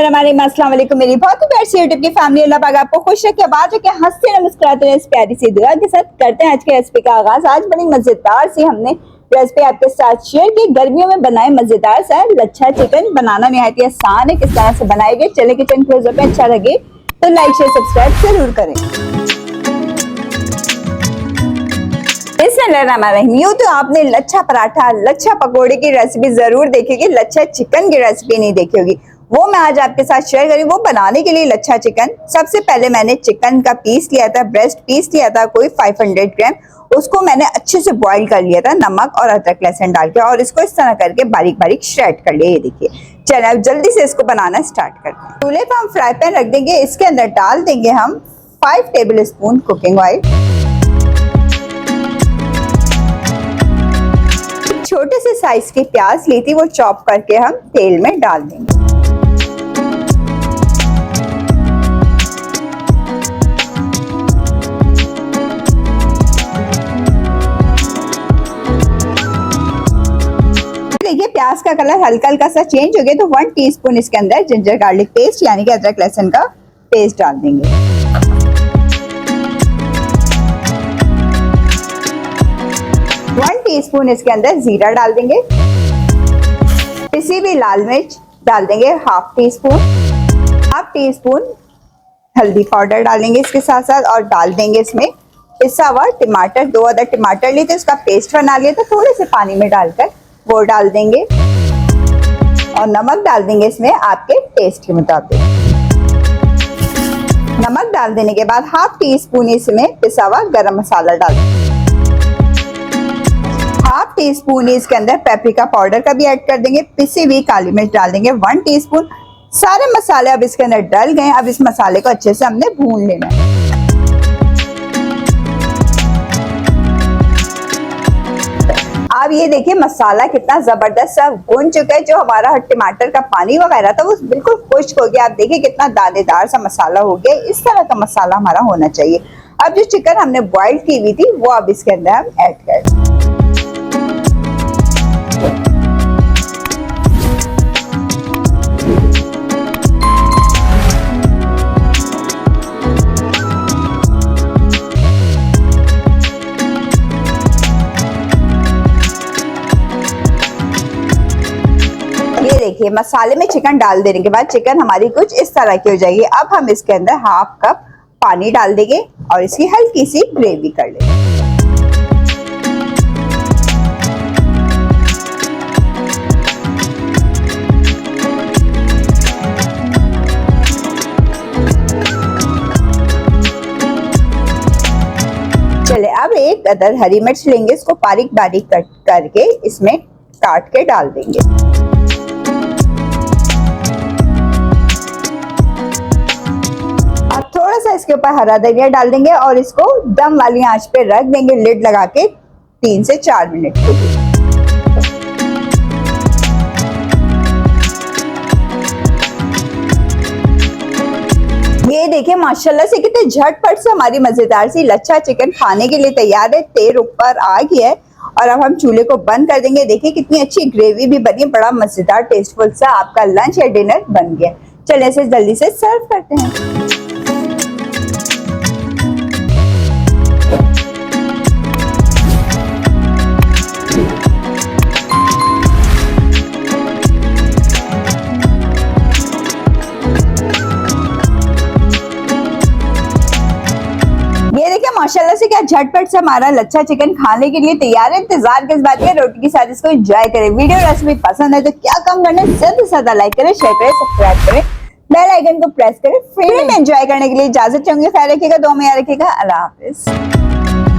अस्सलाम वालेकुम मेरी बहुत ही प्यारी सी यूट्यूब की फैमिली। अल्लाह पाक आपको खुश रखे, आबाद रखे, हंसते रहे, मुस्कुराते रहे। इस प्यारी सी दुआ के साथ करते हैं आज के रेसिपी का आगाज। आज बड़ी मजेदार सी हमने रेसिपी आपके साथ शेयर की, गर्मियों में बनाए मजेदार सा लच्छा चिकन। बनाना निहायत ही आसान है, किस तरह से बनाएंगे चले किचन क्लोजअप में। अच्छा लगे तो लाइक शेयर सब्सक्राइब जरूर करें। यूं तो आपने लच्छा पराठा, लच्छा पकोड़े की रेसिपी जरूर देखी होगी, लच्छा चिकन की रेसिपी नहीं देखी होगी। वो मैं आज आपके साथ शेयर करी। वो बनाने के लिए लच्छा चिकन, सबसे पहले मैंने चिकन का पीस लिया था, ब्रेस्ट पीस लिया था कोई 500 ग्राम। उसको मैंने अच्छे से बॉईल कर लिया था नमक और अदरक लहसुन डाल के, और इसको इस तरह करके बारीक बारीक श्रेड कर लिया। ये देखिए, चलिए अब जल्दी से इसको बनाना स्टार्ट करते हैं। चूल्हे पर हम फ्राई पैन रख देंगे, इसके अंदर डाल देंगे हम 5 टेबल स्पून कुकिंग ऑयल। छोटे से साइज की प्याज ली थी, वो चॉप करके हम तेल में डाल देंगे। देखिए प्याज का कलर हल्का हल्का सा चेंज हो गया, तो 1 टीस्पून इसके अंदर जिंजर गार्लिक पेस्ट यानी कि अदरक लहसुन का पेस्ट डाल देंगे। 1 टीस्पून इसके अंदर जीरा डाल देंगे। पिसी हुई लाल मिर्च डाल देंगे हाफ टी स्पून हल्दी पाउडर डालेंगे इसके साथ साथ, और डाल देंगे इसमें पिसा हुआ टमाटर। 2 अदर टमाटर लिए थे, उसका पेस्ट बना लिया था, थोड़े से पानी में डालकर वो डाल देंगे, और नमक डाल देंगे इसमें आपके टेस्ट के मुताबिक। नमक डाल देने के बाद हाफ टी स्पून इसमें पिसा हुआ गरम मसाला डाल देंगे। हाफ टी स्पून इसके अंदर पेपरिका पाउडर का भी ऐड कर देंगे। पिसी हुई काली मिर्च डाल देंगे 1 टीस्पून। सारे मसाले अब इसके अंदर डल गए। अब इस मसाले को अच्छे से हमने भून लेना है। अब ये देखिए मसाला कितना जबरदस्त सा भून चुका है। जो हमारा टमाटर का पानी वगैरह था वो बिल्कुल खुश्क हो गया। आप देखिए कितना दानेदार सा मसाला हो गया। इस तरह का मसाला हमारा होना चाहिए। अब जो चिकन हमने बॉइल की हुई थी वो अब इसके अंदर हम ऐड कर देंगे। ये देखिए मसाले में चिकन डाल देने के बाद चिकन हमारी कुछ इस तरह की हो जाएगी। अब हम इसके अंदर हाफ कप पानी डाल देंगे और इसकी हल्की सी ग्रेवी कर लेंगे। चले अब एक अदर हरी मिर्च लेंगे, इसको बारीक बारीक कट करके इसमें काट के डाल देंगे। थोड़ा सा इसके ऊपर हरा धनिया डाल देंगे और इसको दम वाली आंच पे रख देंगे, लिड लगा के 3 से 4 मिनट के लिए। ये देखिए माशाल्लाह से कितने झटपट से हमारी मजेदार सी लच्छा चिकन खाने के लिए तैयार है। तेल ऊपर आ गया है और अब हम चूल्हे को बंद कर देंगे। देखिए कितनी अच्छी ग्रेवी भी बनी, बड़ा मजेदार टेस्टफुल सा आपका लंच या डिनर बन गया। चलिए इसे जल्दी से सर्व करते हैं। माशाल्लाह से क्या झटपट से हमारा लच्छा चिकन खाने के लिए तैयार है। इंतजार किस बात है, रोटी के साथ इसको एंजॉय करें। वीडियो रेसिपी पसंद है तो क्या काम करना है, ज्यादा से ज्यादा लाइक करें, शेयर करें, सब्सक्राइब करें, बेल आइकन को प्रेस करें। फ्री में एंजॉय करने के लिए इजाजत चाहूंगी। ख्याल रखिएगा, दुआ में याद रखिएगा। अल्लाह हाफिज।